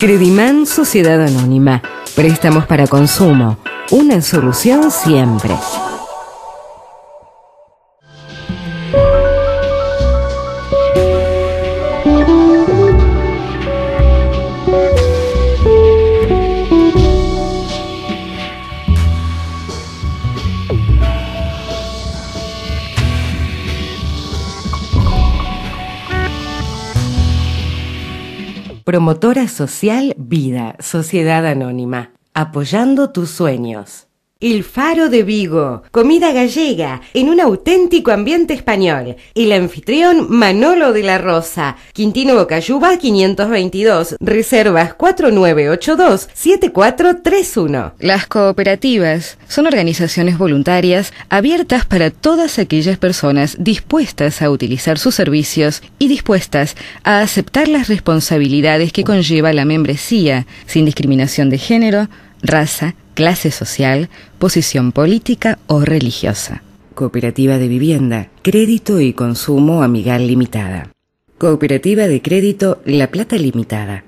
Crediman Sociedad Anónima. Préstamos para consumo. Una solución siempre. Promotora Social Vida, Sociedad Anónima, apoyando tus sueños. El Faro de Vigo, comida gallega en un auténtico ambiente español. El anfitrión Manolo de la Rosa, Quintino Bocayuba 522, reservas 4982-7431. Las cooperativas son organizaciones voluntarias abiertas para todas aquellas personas dispuestas a utilizar sus servicios y dispuestas a aceptar las responsabilidades que conlleva la membresía, sin discriminación de género, raza, clase social, posición política o religiosa. Cooperativa de Vivienda, Crédito y Consumo Amigal Limitada. Cooperativa de Crédito La Plata Limitada.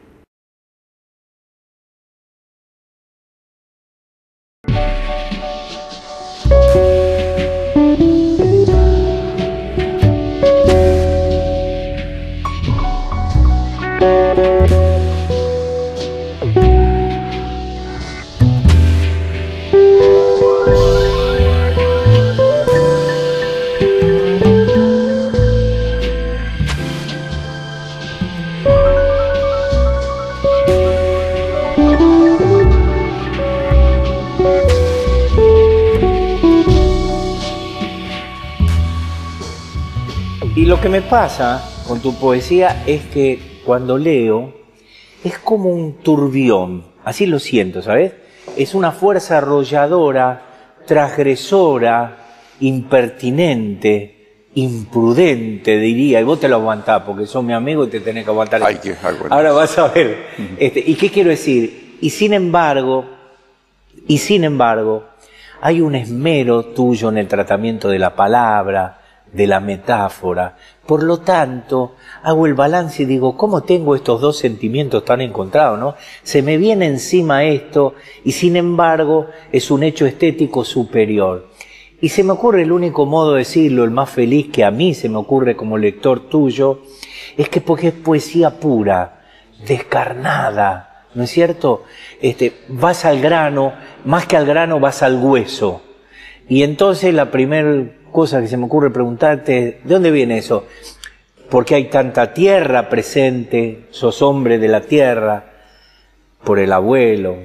Y lo que me pasa con tu poesía es que cuando leo es como un turbión, así lo siento, ¿sabes? Es una fuerza arrolladora, transgresora, impertinente, imprudente, diría, y vos te lo aguantás porque sos mi amigo y te tenés que aguantar. Ay, qué bueno. Ahora vas a ver. ¿Y qué quiero decir? Y sin embargo, hay un esmero tuyo en el tratamiento de la palabra, de la metáfora. Por lo tanto, hago el balance y digo, ¿cómo tengo estos dos sentimientos tan encontrados, no? Se me viene encima esto y sin embargo es un hecho estético superior. Y se me ocurre el único modo de decirlo, el más feliz que a mí se me ocurre como lector tuyo, es que porque es poesía pura, descarnada, ¿no es cierto? Vas al grano, más que al grano vas al hueso. Y entonces la primera cosa que se me ocurre preguntarte, ¿de dónde viene eso? Porque hay tanta tierra presente, sos hombre de la tierra, por el abuelo,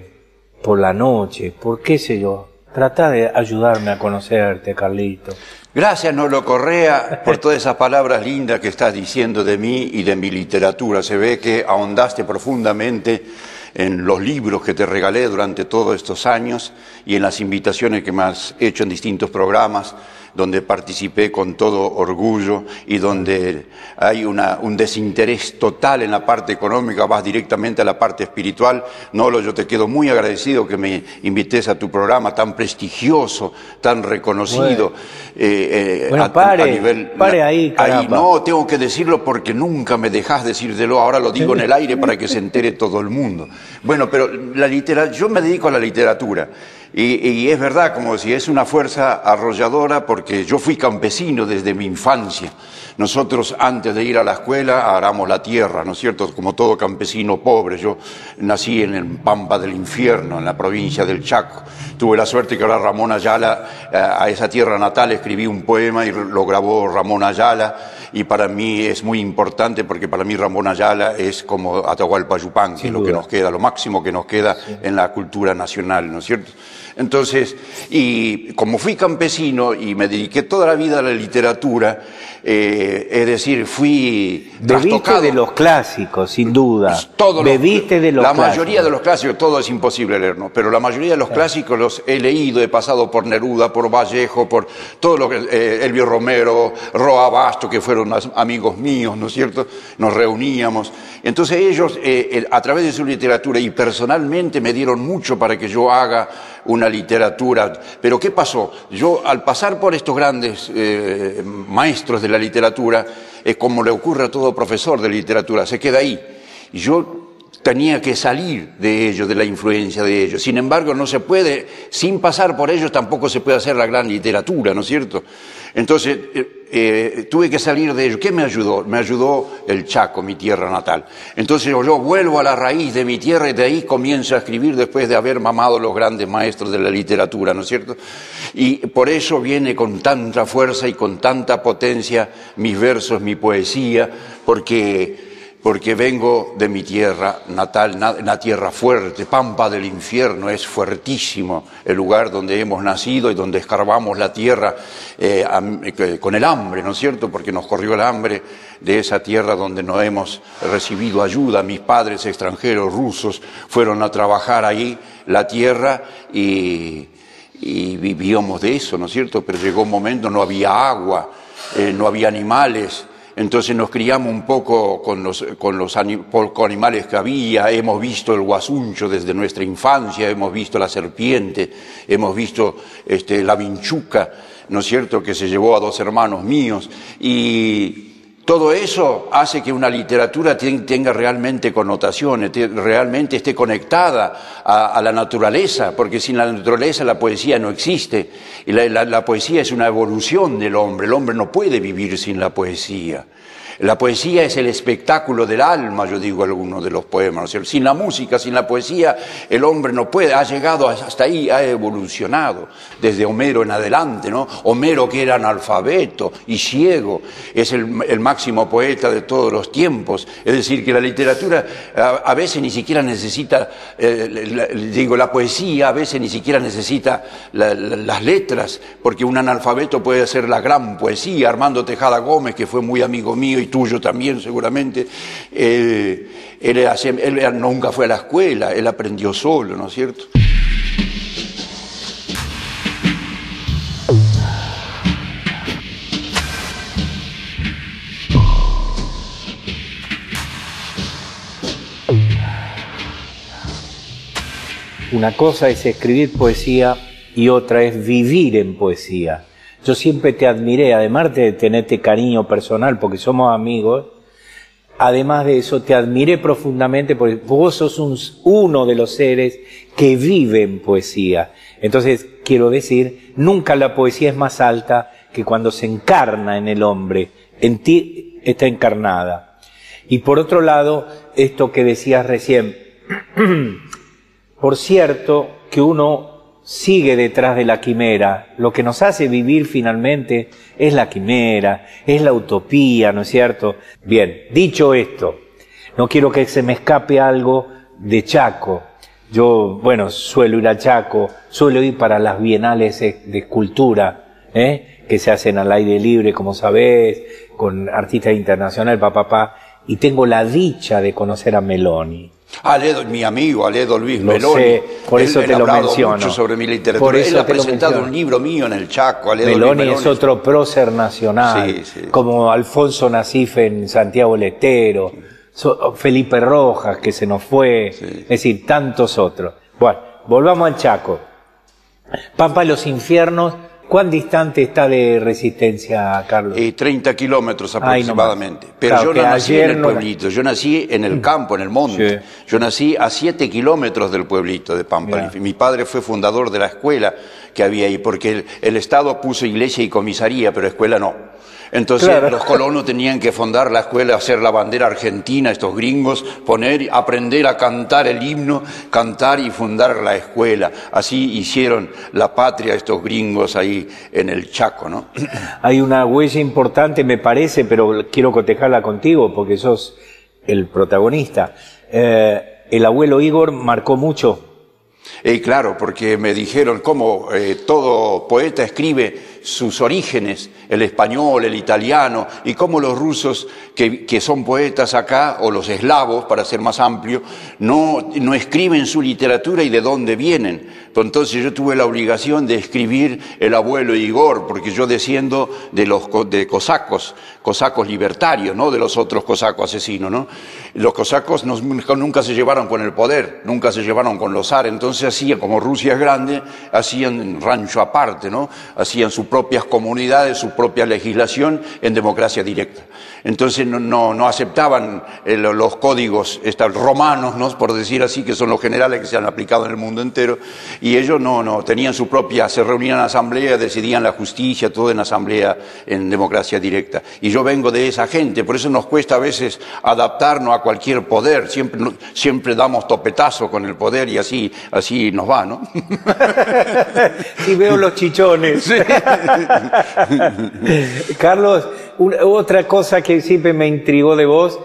por la noche, por qué sé yo. Trata de ayudarme a conocerte, Carlito. Gracias, Nolo Correa, por todas esas palabras lindas que estás diciendo de mí y de mi literatura. Se ve que ahondaste profundamente en los libros que te regalé durante todos estos años y en las invitaciones que me has hecho en distintos programas, donde participé con todo orgullo y donde hay un desinterés total en la parte económica, vas directamente a la parte espiritual. Nolo, yo te quedo muy agradecido que me invites a tu programa tan prestigioso, tan reconocido. Bueno, pare ahí, caramba. Ahí no, tengo que decirlo porque nunca me dejás decírtelo, ahora lo digo en el aire para que se entere todo el mundo. Bueno, pero yo me dedico a la literatura. Y es verdad, como si es una fuerza arrolladora, porque yo fui campesino desde mi infancia. Nosotros, antes de ir a la escuela, aramos la tierra, ¿no es cierto? Como todo campesino pobre. Yo nací en el Pampa del Infierno, en la provincia del Chaco. Tuve la suerte que ahora Ramón Ayala, a esa tierra natal, escribí un poema y lo grabó Ramón Ayala. Y para mí es muy importante, porque para mí Ramón Ayala es como Atahualpa Yupanqui, que es lo que nos queda, lo máximo que nos queda en la cultura nacional, ¿no es cierto? Entonces, y como fui campesino y me dediqué toda la vida a la literatura, es decir, fui Bebiste de los clásicos, sin duda. Bebiste de los clásicos. La mayoría de los clásicos, todo es imposible leer, ¿no? Pero la mayoría de los clásicos los he leído, he pasado por Neruda, por Vallejo, por todo lo que Elvio Romero, Roa Basto, que fueron amigos míos, ¿no es cierto? Nos reuníamos. Entonces ellos, a través de su literatura y personalmente, me dieron mucho para que yo haga una literatura. Pero ¿qué pasó? Yo, al pasar por estos grandes maestros de la literatura, es como le ocurre a todo profesor de literatura, se queda ahí. Y yo tenía que salir de ellos, de la influencia de ellos. Sin embargo, no se puede, sin pasar por ellos tampoco se puede hacer la gran literatura, ¿no es cierto? Entonces, tuve que salir de ellos. ¿Qué me ayudó? Me ayudó el Chaco, mi tierra natal. Entonces yo vuelvo a la raíz de mi tierra y de ahí comienzo a escribir después de haber mamado los grandes maestros de la literatura, ¿no es cierto? Y por eso viene con tanta fuerza y con tanta potencia mis versos, mi poesía, porque vengo de mi tierra natal, una tierra fuerte, pampa del infierno, es fuertísimo el lugar donde hemos nacido y donde escarbamos la tierra con el hambre, ¿no es cierto? Porque nos corrió el hambre de esa tierra donde no hemos recibido ayuda. Mis padres extranjeros rusos fueron a trabajar ahí la tierra y vivíamos de eso, ¿no es cierto? Pero llegó un momento, no había agua, no había animales. Entonces nos criamos un poco con los animales que había, hemos visto el guasuncho desde nuestra infancia, hemos visto la serpiente, hemos visto la vinchuca, ¿no es cierto?, que se llevó a 2 hermanos míos, y todo eso hace que una literatura tenga realmente connotaciones, realmente esté conectada a la naturaleza, porque sin la naturaleza la poesía no existe. Y la poesía es una evolución del hombre. El hombre no puede vivir sin la poesía. La poesía es el espectáculo del alma, yo digo algunos de los poemas, ¿no? Sin la música, sin la poesía, el hombre no puede, ha llegado hasta ahí, ha evolucionado, desde Homero en adelante, ¿no? Homero, que era analfabeto y ciego, es el máximo poeta de todos los tiempos. Es decir, que la literatura a veces ni siquiera necesita, la poesía a veces ni siquiera necesita las letras, porque un analfabeto puede hacer la gran poesía. Armando Tejada Gómez, que fue muy amigo mío y tuyo también seguramente, él nunca fue a la escuela, él aprendió solo, ¿no es cierto? Una cosa es escribir poesía y otra es vivir en poesía. Yo siempre te admiré, además de tenerte cariño personal, porque somos amigos, además de eso te admiré profundamente porque vos sos uno de los seres que vive en poesía. Entonces, quiero decir, nunca la poesía es más alta que cuando se encarna en el hombre, en ti está encarnada. Y por otro lado, esto que decías recién, por cierto que uno sigue detrás de la quimera. Lo que nos hace vivir finalmente es la quimera, es la utopía, ¿no es cierto? Bien, dicho esto, no quiero que se me escape algo de Chaco. Yo, bueno, suelo ir a Chaco, suelo ir para las bienales de escultura, que se hacen al aire libre, como sabés, con artistas internacionales, y tengo la dicha de conocer a Meloni. Mi amigo Aledo Luis lo Meloni, sé, por eso te lo menciono. Mucho sobre mi literatura. Él ha presentado un libro mío en el Chaco. Meloni es otro prócer nacional, sí. Como Alfonso Nasif en Santiago del Estero, Felipe Rojas, que se nos fue, sí. Es decir, tantos otros. Bueno, volvamos al Chaco. Pampa de los Infiernos, ¿cuán distante está de Resistencia, Carlos? 30 kilómetros aproximadamente. Pero claro, yo no nací en el pueblito, yo nací en el campo, en el monte. Sí. Yo nací a 7 kilómetros del pueblito de Pampa. Mi padre fue fundador de la escuela que había ahí, porque el Estado puso iglesia y comisaría, pero escuela no. Entonces claro, los colonos tenían que fundar la escuela, hacer la bandera argentina, estos gringos, aprender a cantar el himno, cantar y fundar la escuela. Así hicieron la patria estos gringos ahí en el Chaco, ¿no? Hay una huella importante, me parece, pero quiero cotejarla contigo porque sos el protagonista. El abuelo Igor marcó mucho. Claro, porque me dijeron cómo todo poeta escribe sus orígenes, el español, el italiano, y cómo los rusos que son poetas acá, o los eslavos, para ser más amplio, no escriben su literatura y de dónde vienen. Entonces yo tuve la obligación de escribir el abuelo Igor, porque yo desciendo de cosacos libertarios, no de los otros cosacos asesinos, ¿no? Los cosacos nunca se llevaron con el poder, nunca se llevaron con los zares, entonces hacían, como Rusia es grande, hacían rancho aparte, ¿no? Hacían sus propias comunidades, sus propia legislación en democracia directa. Entonces no aceptaban los códigos romanos, ¿no?, por decir así, que son los generales que se han aplicado en el mundo entero, y ellos no tenían su propia, se reunían en asamblea, decidían la justicia, todo en asamblea, en democracia directa. Y yo vengo de esa gente, por eso nos cuesta a veces adaptarnos a cualquier poder, siempre damos topetazo con el poder y así nos va, ¿no? Y veo los chichones. Sí. Carlos, otra cosa que siempre me intrigó de vos,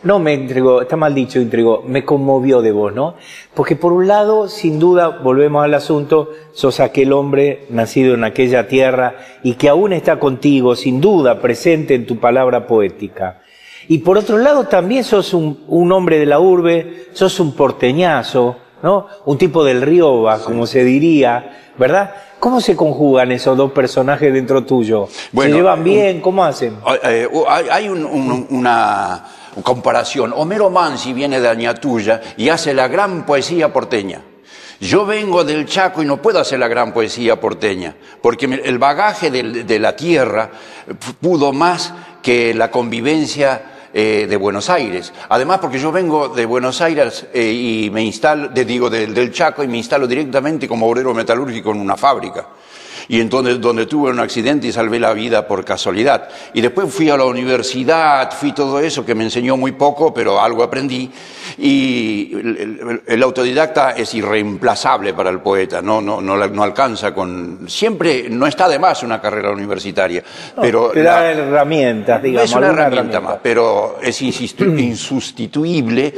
no me intrigó, está mal dicho intrigó, me conmovió de vos, ¿no? Porque por un lado, sin duda, volvemos al asunto, sos aquel hombre nacido en aquella tierra y que aún está contigo, sin duda, presente en tu palabra poética. Y por otro lado, también sos un hombre de la urbe, sos un porteñazo, ¿no? Un tipo del Rioba, como se diría, ¿verdad? ¿Cómo se conjugan esos dos personajes dentro tuyo? Bueno, ¿se llevan bien? ¿Cómo hacen? Hay una comparación. Homero Mansi viene de Añatuya y hace la gran poesía porteña. Yo vengo del Chaco y no puedo hacer la gran poesía porteña, porque el bagaje de la tierra pudo más que la convivencia de Buenos Aires. Además, porque yo vengo de Buenos Aires y me instalo, del Chaco, y me instalo directamente como obrero metalúrgico en una fábrica. Y entonces donde tuve un accidente y salvé la vida por casualidad. Y después fui a la universidad, fui todo eso que me enseñó muy poco, pero algo aprendí. Y el autodidacta es irreemplazable para el poeta, no alcanza con... Siempre no está de más una carrera universitaria. Pero te da herramientas, digamos. Es una herramienta más, pero es insustituible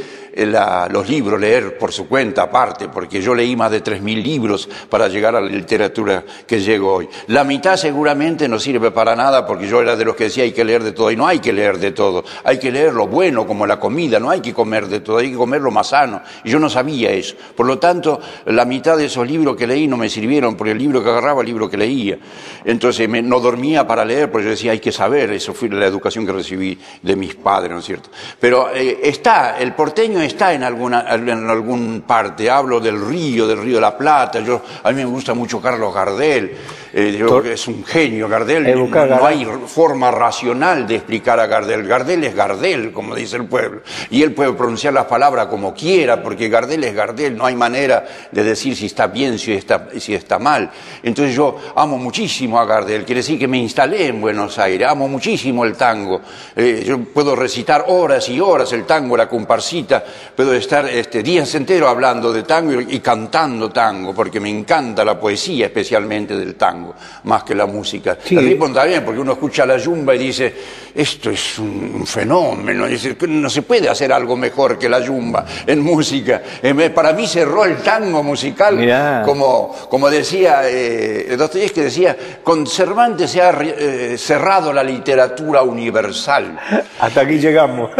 los libros, leer por su cuenta aparte, porque yo leí más de 3.000 libros para llegar a la literatura que llego hoy. La mitad seguramente no sirve para nada, porque yo era de los que decía hay que leer de todo, y no hay que leer de todo, hay que leer lo bueno, como la comida, no hay que comer de todo, hay que comer lo más sano, y yo no sabía eso. Por lo tanto, la mitad de esos libros que leí no me sirvieron, porque el libro que agarraba, el libro que leía. Entonces no dormía para leer, porque yo decía hay que saber, eso fue la educación que recibí de mis padres, ¿no es cierto? Pero el porteño está en algún parte. Hablo del Río de la Plata. A mí me gusta mucho Carlos Gardel. Es un genio Gardel. No hay forma racional de explicar a Gardel. Gardel es Gardel, como dice el pueblo. Y él puede pronunciar las palabras como quiera, porque Gardel es Gardel. No hay manera de decir si está bien, si está mal. Entonces yo amo muchísimo a Gardel. Quiere decir que me instalé en Buenos Aires. Amo muchísimo el tango. Yo puedo recitar horas y horas el tango, la comparsita. Puedo estar días enteros hablando de tango y cantando tango, porque me encanta la poesía, especialmente del tango, más que la música. Sí. El ritmo también, porque uno escucha la yumba y dice, esto es un fenómeno, no se puede hacer algo mejor que la yumba en música. Para mí cerró el tango musical, como decía Dostoyevski, decía, con Cervantes se ha cerrado la literatura universal. Hasta aquí llegamos.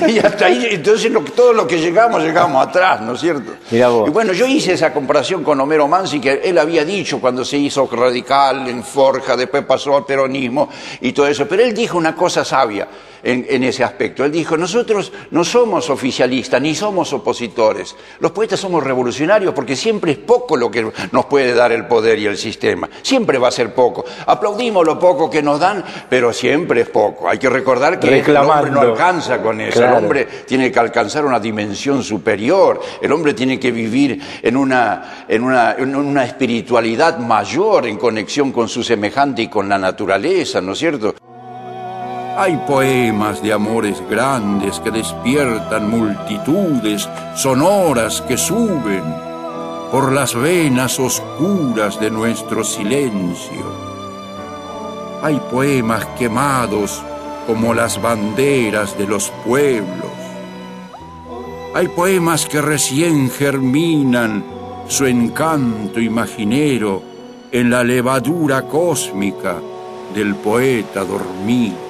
Y hasta ahí, entonces todo lo que llegamos atrás, ¿no es cierto? Mirá vos. Y bueno, yo hice esa comparación con Homero Mansi, que él había dicho cuando se hizo radical en Forja, después pasó al peronismo y todo eso, pero él dijo una cosa sabia en ese aspecto. Él dijo, nosotros no somos oficialistas ni somos opositores, los poetas somos revolucionarios, porque siempre es poco lo que nos puede dar el poder y el sistema, siempre va a ser poco. Aplaudimos lo poco que nos dan, pero siempre es poco. Hay que recordar que el hombre no alcanza con eso. Claro. El hombre tiene que alcanzar una dimensión superior, el hombre tiene que vivir en una espiritualidad mayor, en conexión con su semejante y con la naturaleza, ¿no es cierto? Hay poemas de amores grandes que despiertan multitudes sonoras que suben por las venas oscuras de nuestro silencio. Hay poemas quemados como las banderas de los pueblos. Hay poemas que recién germinan su encanto imaginero en la levadura cósmica del poeta dormido.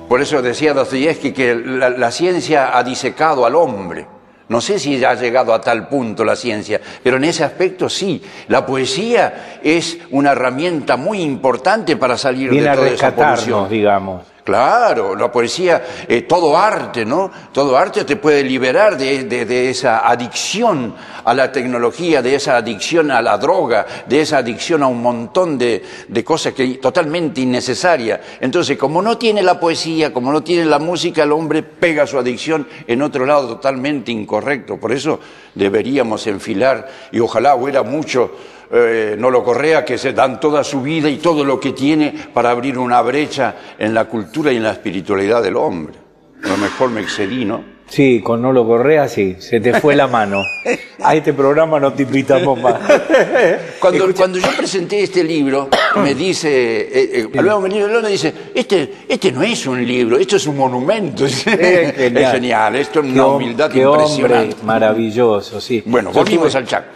Por eso decía Dostoyevski que la ciencia ha disecado al hombre. No sé si ya ha llegado a tal punto la ciencia, pero en ese aspecto sí. La poesía es una herramienta muy importante para salir de toda esa polución. Digamos. Claro, la poesía, todo arte, ¿no? Todo arte te puede liberar de esa adicción a la tecnología, de esa adicción a la droga, de esa adicción a un montón de cosas que totalmente innecesarias. Entonces, como no tiene la poesía, como no tiene la música, el hombre pega su adicción en otro lado totalmente incorrecto. Por eso deberíamos enfilar, y ojalá hubiera mucho... Nolo Correa, que se dan toda su vida y todo lo que tiene para abrir una brecha en la cultura y en la espiritualidad del hombre. A lo mejor me excedí, ¿no? Sí, con Nolo Correa sí, se te fue la mano. A este programa no te invitamos más. Cuando yo presenté este libro, me dice, Alberto Benigno León dice, este no es un libro, esto es un monumento. Es genial, esto es una humildad impresionante. Hombre maravilloso, sí. Bueno, volvimos al Chaco.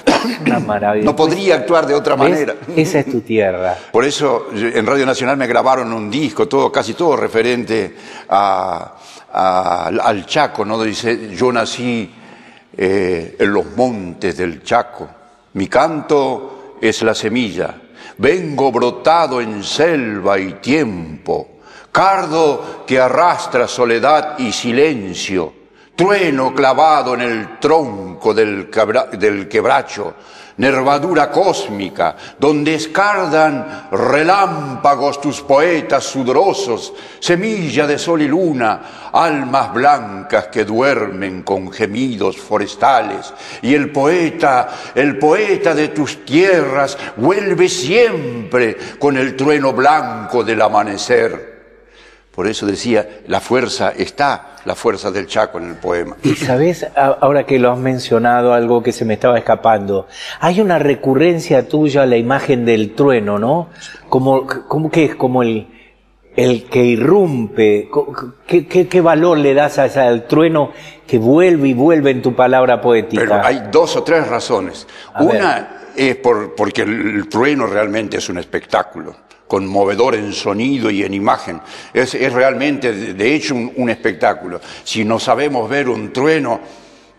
Una maravilla. No podría actuar de otra manera. Esa es tu tierra. Por eso en Radio Nacional me grabaron un disco, casi todo referente al Chaco, ¿no? Dice, yo nací en los montes del Chaco, mi canto es la semilla, vengo brotado en selva y tiempo, cardo que arrastra soledad y silencio, trueno clavado en el tronco del quebracho, nervadura cósmica, donde escardan relámpagos tus poetas sudorosos, semilla de sol y luna, almas blancas que duermen con gemidos forestales, y el poeta de tus tierras vuelve siempre con el trueno blanco del amanecer. Por eso decía, la fuerza del Chaco en el poema. Y sabes, ahora que lo has mencionado, algo que se me estaba escapando, hay una recurrencia tuya a la imagen del trueno, ¿no? Como que es como el que irrumpe. ¿Qué valor le das al trueno que vuelve y vuelve en tu palabra poética? Pero hay 2 o 3 razones. Una es porque el trueno realmente es un espectáculo conmovedor en sonido y en imagen. Es realmente, de hecho, un espectáculo. Si no sabemos ver un trueno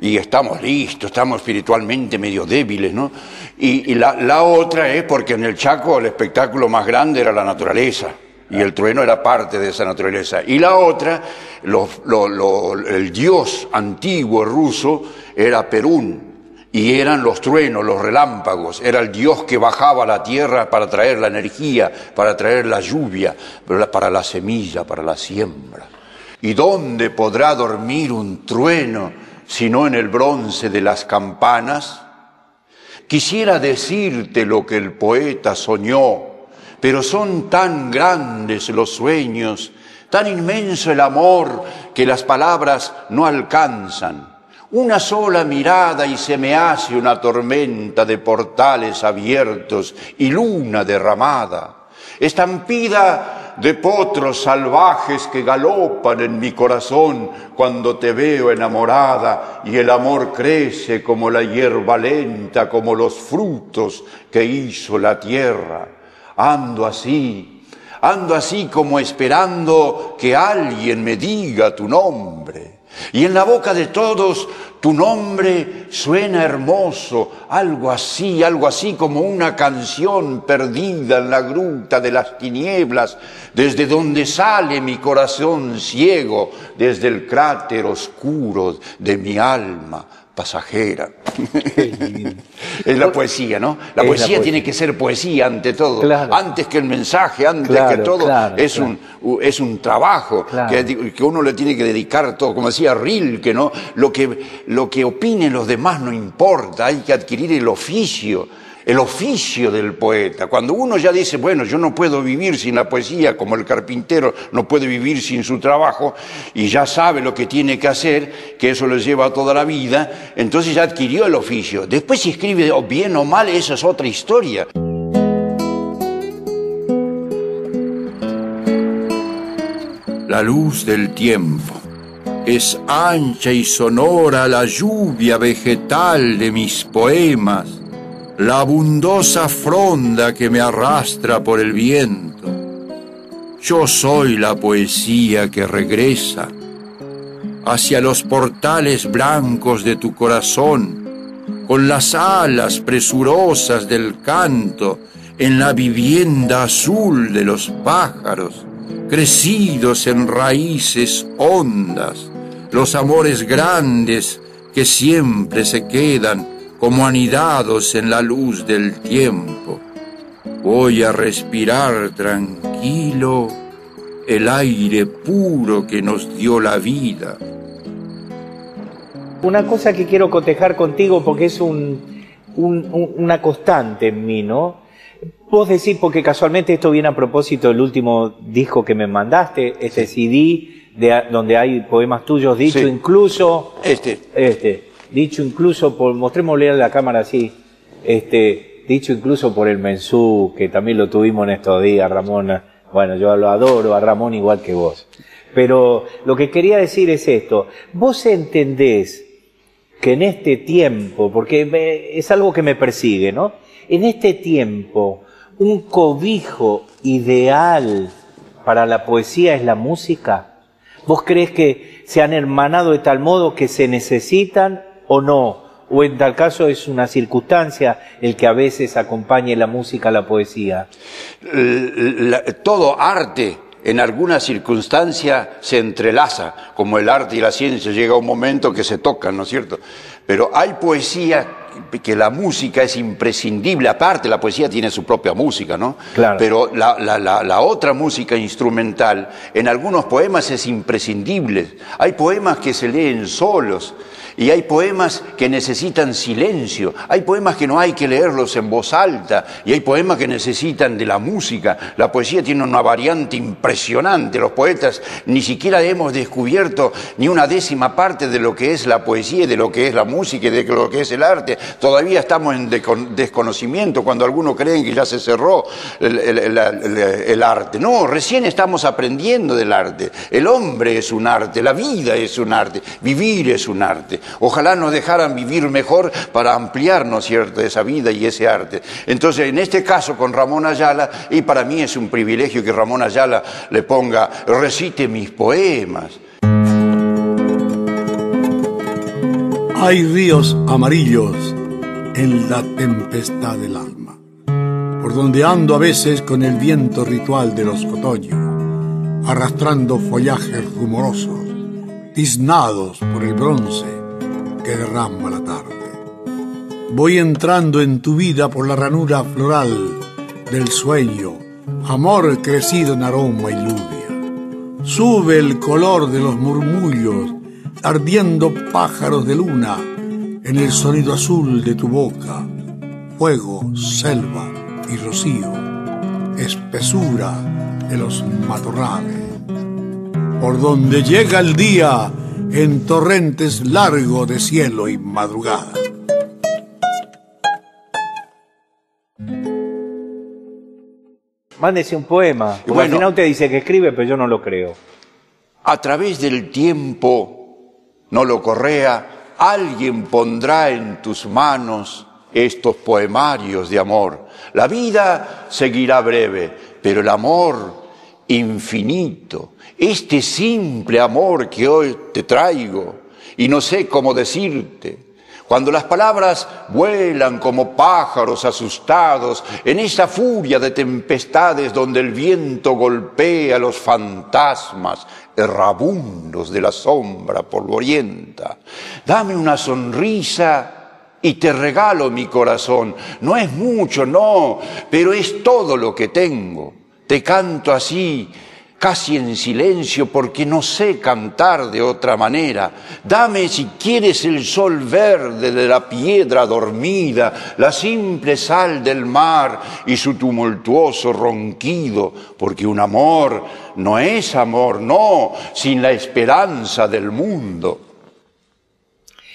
y estamos listos, estamos espiritualmente medio débiles, ¿no? Y la otra es porque en el Chaco el espectáculo más grande era la naturaleza. Y el trueno era parte de esa naturaleza. Y la otra, el dios antiguo ruso era Perún. Y eran los truenos, los relámpagos, era el dios que bajaba a la tierra para traer la energía, para traer la lluvia, para la semilla, para la siembra. ¿Y dónde podrá dormir un trueno sino en el bronce de las campanas? Quisiera decirte lo que el poeta soñó, pero son tan grandes los sueños, tan inmenso el amor que las palabras no alcanzan. Una sola mirada y se me hace una tormenta de portales abiertos y luna derramada, estampida de potros salvajes que galopan en mi corazón cuando te veo enamorada y el amor crece como la hierba lenta, como los frutos que hizo la tierra. Ando así como esperando que alguien me diga tu nombre. Y en la boca de todos tu nombre suena hermoso, algo así como una canción perdida en la gruta de las tinieblas, desde donde sale mi corazón ciego, desde el cráter oscuro de mi alma pasajera. Es la poesía, ¿no? La poesía tiene que ser poesía ante todo, claro. Antes que el mensaje, antes que todo, es un trabajo, claro, que uno le tiene que dedicar todo, como decía Rilke, ¿no? Lo que opinen los demás no importa, hay que adquirir el oficio del poeta. Cuando uno ya dice, bueno, yo no puedo vivir sin la poesía, como el carpintero no puede vivir sin su trabajo, y ya sabe lo que tiene que hacer, que eso le lleva toda la vida, entonces ya adquirió el oficio. Después si escribe bien o mal, esa es otra historia. La luz del tiempo es ancha y sonora la lluvia vegetal de mis poemas, la abundosa fronda que me arrastra por el viento. Yo soy la poesía que regresa hacia los portales blancos de tu corazón, con las alas presurosas del canto en la vivienda azul de los pájaros, crecidos en raíces hondas, los amores grandes que siempre se quedan como anidados en la luz del tiempo. Voy a respirar tranquilo el aire puro que nos dio la vida. Una cosa que quiero cotejar contigo porque es una constante en mí, ¿no? Vos decís, porque casualmente esto viene a propósito del último disco que me mandaste, este CD donde hay poemas tuyos, dicho Sí. Incluso... Dicho incluso por... Mostrémosle a la cámara así. Dicho incluso por el Mensú, que también lo tuvimos en estos días, Ramón. Bueno, yo lo adoro a Ramón igual que vos. Pero lo que quería decir es esto. Vos entendés que en este tiempo, porque es algo que me persigue, ¿no? En este tiempo, un cobijo ideal para la poesía es la música. ¿Vos crees que se han hermanado de tal modo que se necesitan o no? ¿O en tal caso es una circunstancia el que a veces acompañe la música a la poesía? Todo arte en alguna circunstancia se entrelaza, como el arte y la ciencia, llega un momento que se tocan, ¿no es cierto? Pero hay poesía que la música es imprescindible, aparte la poesía tiene su propia música, ¿no? Claro. Pero la otra música instrumental en algunos poemas es imprescindible. Hay poemas que se leen solos y hay poemas que necesitan silencio, hay poemas que no hay que leerlos en voz alta y hay poemas que necesitan de la música. La poesía tiene una variante impresionante, los poetas ni siquiera hemos descubierto ni una décima parte de lo que es la poesía, de lo que es la música y de lo que es el arte. Todavía estamos en desconocimiento cuando algunos creen que ya se cerró el arte. No, recién estamos aprendiendo del arte. El hombre es un arte, la vida es un arte, vivir es un arte. Ojalá nos dejaran vivir mejor para ampliar, ¿no es cierto?, esa vida y ese arte. Entonces, en este caso con Ramón Ayala, y para mí es un privilegio que Ramón Ayala le ponga, recite mis poemas. Hay ríos amarillos en la tempestad del alma, por donde ando a veces con el viento ritual de los otoños, arrastrando follajes rumorosos, tiznados por el bronce que derrama la tarde. Voy entrando en tu vida por la ranura floral del sueño, amor crecido en aroma y lluvia. Sube el color de los murmullos, ardiendo pájaros de luna en el sonido azul de tu boca, fuego, selva y rocío, espesura de los matorrales. Por donde llega el día en torrentes largos de cielo y madrugada. Mándese un poema. Porque Bueno, al final usted dice que escribe, pero yo no lo creo. A través del tiempo, Nolo Correa, alguien pondrá en tus manos estos poemarios de amor. La vida seguirá breve, pero el amor infinito, este simple amor que hoy te traigo, y no sé cómo decirte, cuando las palabras vuelan como pájaros asustados en esa furia de tempestades donde el viento golpea los fantasmas errabundos de la sombra polvorienta. Dame una sonrisa y te regalo mi corazón. No es mucho, no, pero es todo lo que tengo. Te canto así, casi en silencio, porque no sé cantar de otra manera. Dame, si quieres, el sol verde de la piedra dormida, la simple sal del mar y su tumultuoso ronquido, porque un amor no es amor, no, sin la esperanza del mundo.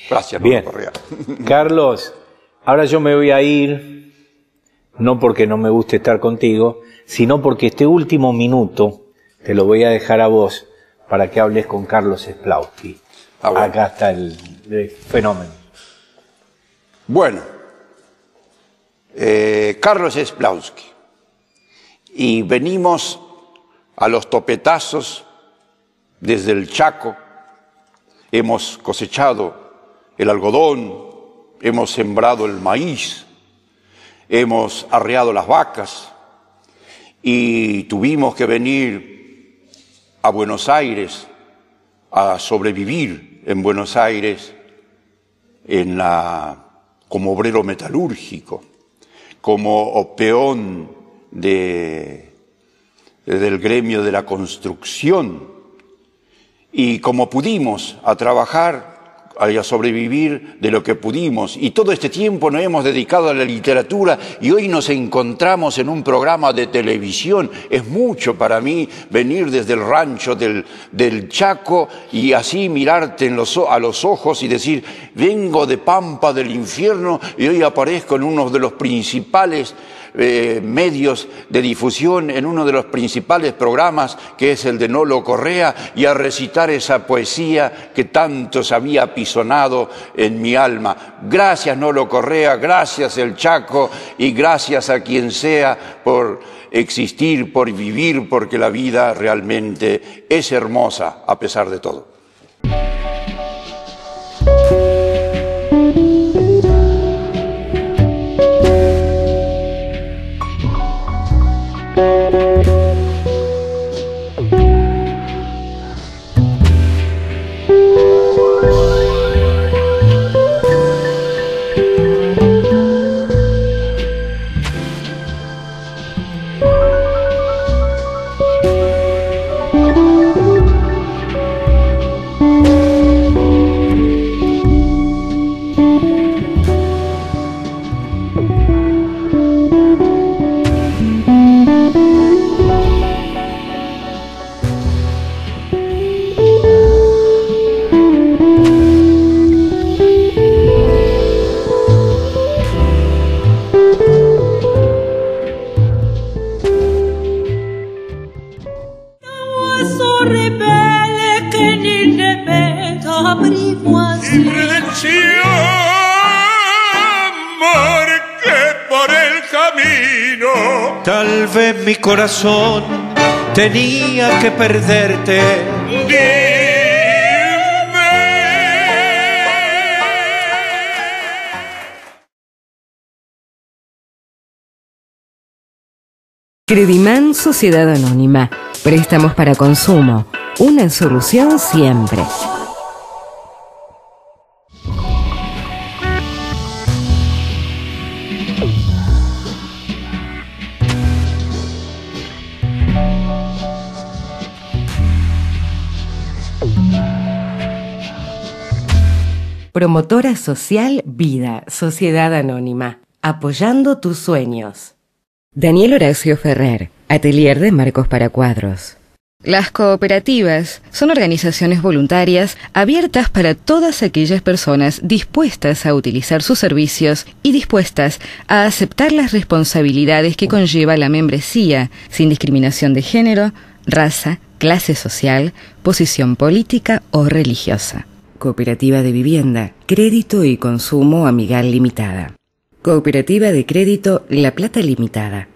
Gracias, Bien. Correa. Carlos, ahora yo me voy a ir, no porque no me guste estar contigo, sino porque este último minuto te lo voy a dejar a vos para que hables con Carlos Splauski. Bueno. Acá está el fenómeno. Bueno, Carlos Splauski, y venimos a los topetazos desde el Chaco. Hemos cosechado el algodón, hemos sembrado el maíz, hemos arreado las vacas y tuvimos que venir a Buenos Aires, a sobrevivir en Buenos Aires como obrero metalúrgico, como peón del gremio de la construcción, y como pudimos a trabajar y a sobrevivir de lo que pudimos, y todo este tiempo nos hemos dedicado a la literatura y hoy nos encontramos en un programa de televisión. Es mucho para mí venir desde el rancho del Chaco y así mirarte a los ojos y decir, vengo de Pampa del Infierno y hoy aparezco en uno de los principales medios de difusión, en uno de los principales programas, que es el de Nolo Correa, y a recitar esa poesía que tanto se había apisonado en mi alma. Gracias, Nolo Correa, gracias el Chaco, y gracias a quien sea por existir, por vivir, porque la vida realmente es hermosa a pesar de todo. Tal vez mi corazón tenía que perderte. Crediman Sociedad Anónima. Préstamos para consumo. Una solución siempre. Promotora Social Vida, Sociedad Anónima, apoyando tus sueños. Daniel Horacio Ferrer, Atelier de Marcos para Cuadros. Las cooperativas son organizaciones voluntarias abiertas para todas aquellas personas dispuestas a utilizar sus servicios y dispuestas a aceptar las responsabilidades que conlleva la membresía, sin discriminación de género, raza, clase social, posición política o religiosa. Cooperativa de Vivienda, Crédito y Consumo Amigal Limitada. Cooperativa de Crédito La Plata Limitada.